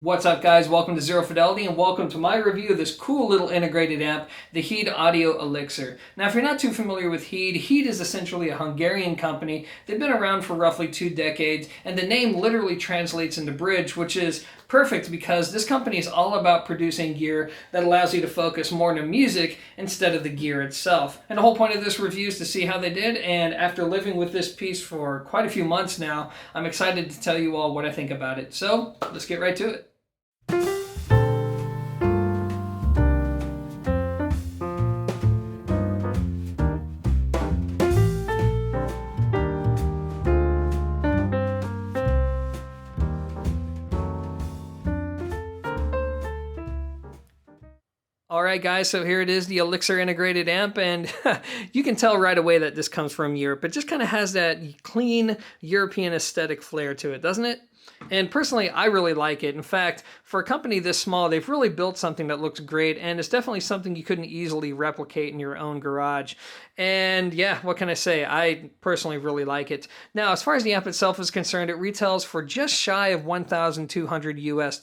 What's up, guys? Welcome to Zero Fidelity and welcome to my review of this cool little integrated amp, the Heed Elixir. Now, if you're not too familiar with Heed, Heed is essentially a Hungarian company. They've been around for roughly 2 decades, and the name literally translates into bridge, which is perfect because this company is all about producing gear that allows you to focus more on the music instead of the gear itself. And the whole point of this review is to see how they did, and after living with this piece for quite a few months now, I'm excited to tell you all what I think about it. So, let's get right to it. Alright guys, so here it is, the Elixir integrated amp, and you can tell right away that this comes from Europe. It just kind of has that clean European aesthetic flair to it, doesn't it? And personally, I really like it. In fact, for a company this small, they've really built something that looks great, and it's definitely something you couldn't easily replicate in your own garage. And yeah, what can I say? I personally really like it. Now, as far as the amp itself is concerned, it retails for just shy of $1,200 US.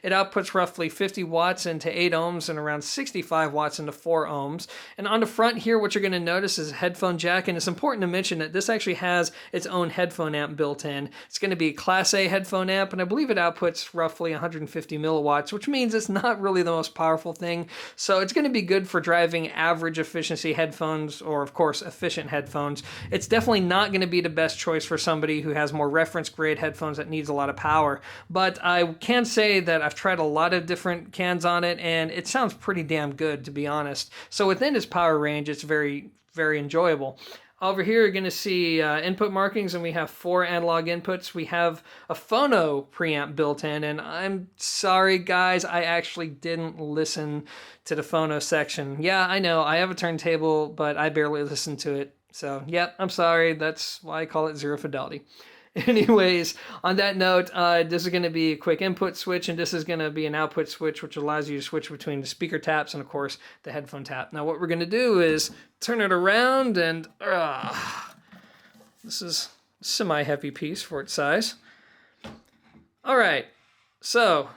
It outputs roughly 50 watts into 8 ohms and around 65 watts into 4 ohms. And on the front here, what you're going to notice is a headphone jack, and it's important to mention that this actually has its own headphone amp built in. It's going to be a Class A headphone amp, and I believe it outputs roughly 150 milliwatts, which means it's not really the most powerful thing. So it's going to be good for driving average efficiency headphones, or of course efficient headphones. It's definitely not going to be the best choice for somebody who has more reference grade headphones that needs a lot of power. But I can say that I've tried a lot of different cans on it, and it sounds pretty damn good, to be honest. So within its power range, it's very, very enjoyable. Over here, you're going to see input markings, and we have 4 analog inputs. We have a phono preamp built in, and I'm sorry, guys, I actually didn't listen to the phono section. Yeah, I know, I have a turntable, but I barely listen to it. So, yeah, I'm sorry. That's why I call it Zero Fidelity. Anyways, on that note, this is going to be a quick input switch, and this is going to be an output switch, which allows you to switch between the speaker taps and, of course, the headphone tap. Now, what we're going to do is turn it around, and this is a semi-heavy piece for its size. All right, so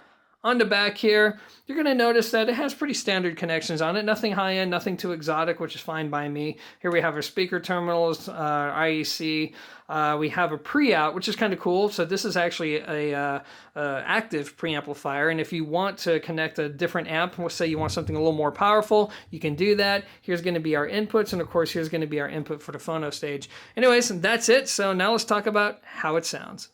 on the back here, you're going to notice that it has pretty standard connections on it. Nothing high-end, nothing too exotic, which is fine by me. Here we have our speaker terminals, IEC. We have a pre-out, which is kind of cool. So this is actually a active preamplifier. And if you want to connect a different amp, let's say you want something a little more powerful, you can do that. Here's going to be our inputs. And of course, here's going to be our input for the phono stage. Anyways, that's it. So now let's talk about how it sounds.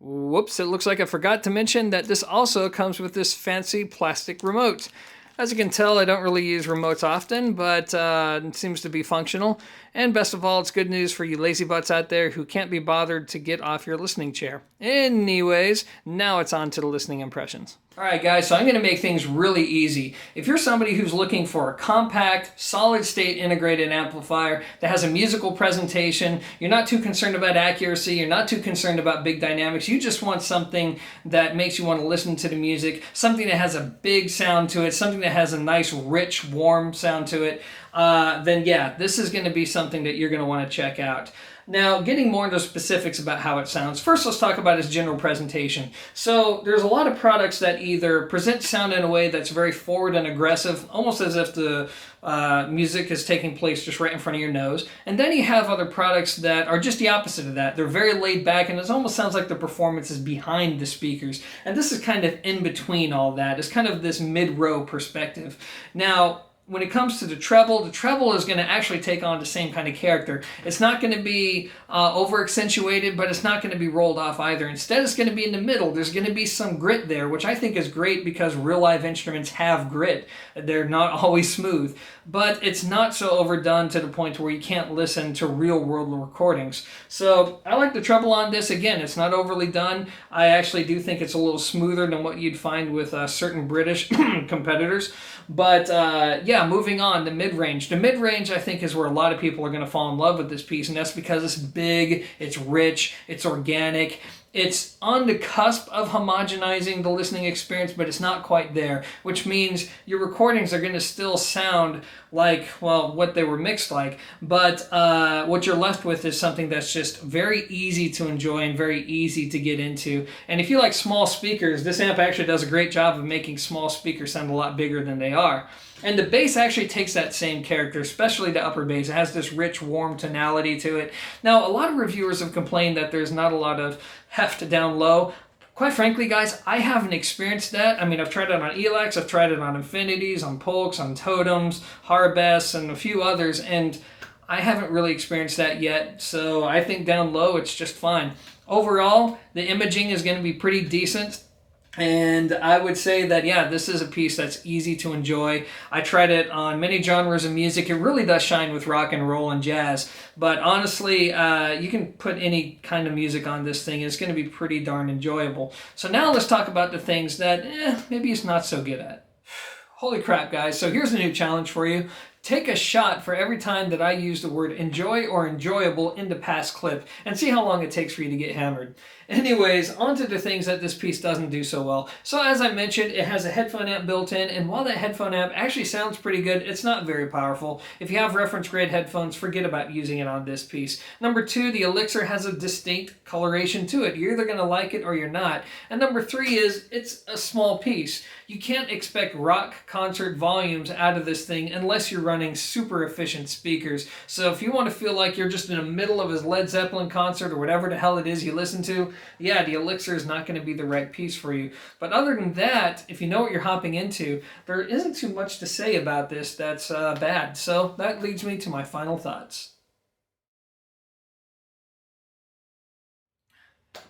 Whoops, it looks like I forgot to mention that this also comes with this fancy plastic remote. As you can tell, I don't really use remotes often, but it seems to be functional. And best of all, it's good news for you lazy butts out there who can't be bothered to get off your listening chair. Anyways, now it's on to the listening impressions. Alright guys, so I'm going to make things really easy. If you're somebody who's looking for a compact, solid-state integrated amplifier that has a musical presentation, you're not too concerned about accuracy, you're not too concerned about big dynamics, you just want something that makes you want to listen to the music, something that has a big sound to it, something that has a nice, rich, warm sound to it, then yeah, this is going to be something that you're going to want to check out. Now, getting more into specifics about how it sounds, first let's talk about its general presentation. So there's a lot of products that either present sound in a way that's very forward and aggressive, almost as if the music is taking place just right in front of your nose. And then you have other products that are just the opposite of that. They're very laid back, and it almost sounds like the performance is behind the speakers. And this is kind of in between all that. It's kind of this mid-row perspective. Now, when it comes to the treble is going to actually take on the same kind of character. It's not going to be over-accentuated, but it's not going to be rolled off either. Instead, it's going to be in the middle. There's going to be some grit there, which I think is great because real live instruments have grit. They're not always smooth, but it's not so overdone to the point where you can't listen to real-world recordings. So I like the treble on this. Again, it's not overly done. I actually do think it's a little smoother than what you'd find with certain British competitors. But yeah, moving on, the mid-range. The mid-range, I think, is where a lot of people are going to fall in love with this piece, and that's because it's big, it's rich, it's organic, It's on the cusp of homogenizing the listening experience, but it's not quite there, which means your recordings are going to still sound like, well, what they were mixed like, but what you're left with is something that's just very easy to enjoy and very easy to get into. And if you like small speakers, this amp actually does a great job of making small speakers sound a lot bigger than they are. And the bass actually takes that same character, especially the upper bass. It has this rich, warm tonality to it. Now, a lot of reviewers have complained that there's not a lot of heft down low. Quite frankly, guys, I haven't experienced that. I mean, I've tried it on Elex, I've tried it on Infinities, on Polks, on Totems, Harbess, and a few others, and I haven't really experienced that yet. So I think down low, it's just fine. Overall, the imaging is going to be pretty decent. And I would say that, yeah, this is a piece that's easy to enjoy. I tried it on many genres of music. It really does shine with rock and roll and jazz. But honestly, you can put any kind of music on this thing. It's going to be pretty darn enjoyable. So now let's talk about the things that maybe it's not so good at. Holy crap, guys. So here's a new challenge for you. Take a shot for every time that I use the word enjoy or enjoyable in the past clip and see how long it takes for you to get hammered. Anyways, on to the things that this piece doesn't do so well. So as I mentioned, it has a headphone amp built in, and while that headphone amp actually sounds pretty good, it's not very powerful. If you have reference grade headphones, forget about using it on this piece. Number 2, the Elixir has a distinct coloration to it. You're either going to like it or you're not. And number 3 is it's a small piece. You can't expect rock concert volumes out of this thing unless you're running super efficient speakers. So if you want to feel like you're just in the middle of a Led Zeppelin concert or whatever the hell it is you listen to, yeah, the Elixir is not going to be the right piece for you. But other than that, if you know what you're hopping into, there isn't too much to say about this that's bad. So that leads me to my final thoughts.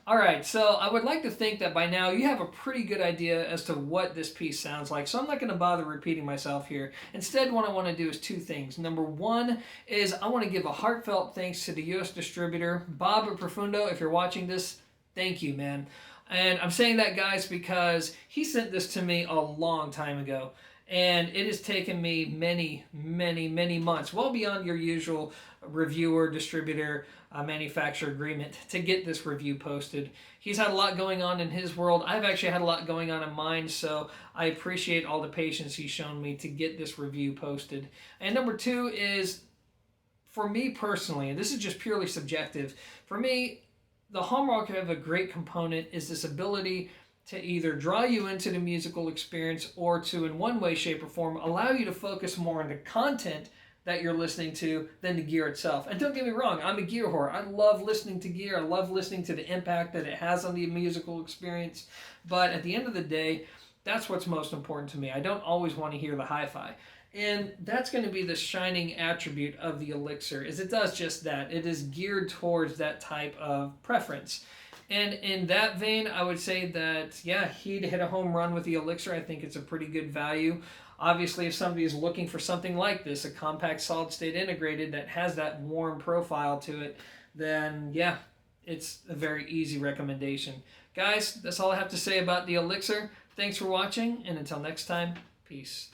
Alright, so I would like to think that by now you have a pretty good idea as to what this piece sounds like, so I'm not going to bother repeating myself here. Instead, what I want to do is 2 things. Number 1 is I want to give a heartfelt thanks to the US distributor, Bob at Profundo. If you're watching this, thank you, man. And I'm saying that, guys, because he sent this to me a long time ago. And it has taken me many, many, many months, well beyond your usual reviewer, distributor, manufacturer agreement to get this review posted. He's had a lot going on in his world. I've actually had a lot going on in mine, so I appreciate all the patience he's shown me to get this review posted. And number 2 is, for me personally, and this is just purely subjective, for me, the hallmark of a great component is this ability to either draw you into the musical experience or to, in one way, shape, or form, allow you to focus more on the content that you're listening to than the gear itself. And don't get me wrong, I'm a gear whore. I love listening to gear. I love listening to the impact that it has on the musical experience. But at the end of the day, that's what's most important to me. I don't always want to hear the hi-fi. And that's going to be the shining attribute of the Elixir, is it does just that. It is geared towards that type of preference. And in that vein, I would say that, yeah, Heed hit a home run with the Elixir. I think it's a pretty good value. Obviously, if somebody is looking for something like this, a compact solid-state integrated that has that warm profile to it, then, yeah, it's a very easy recommendation. Guys, that's all I have to say about the Elixir. Thanks for watching, and until next time, peace.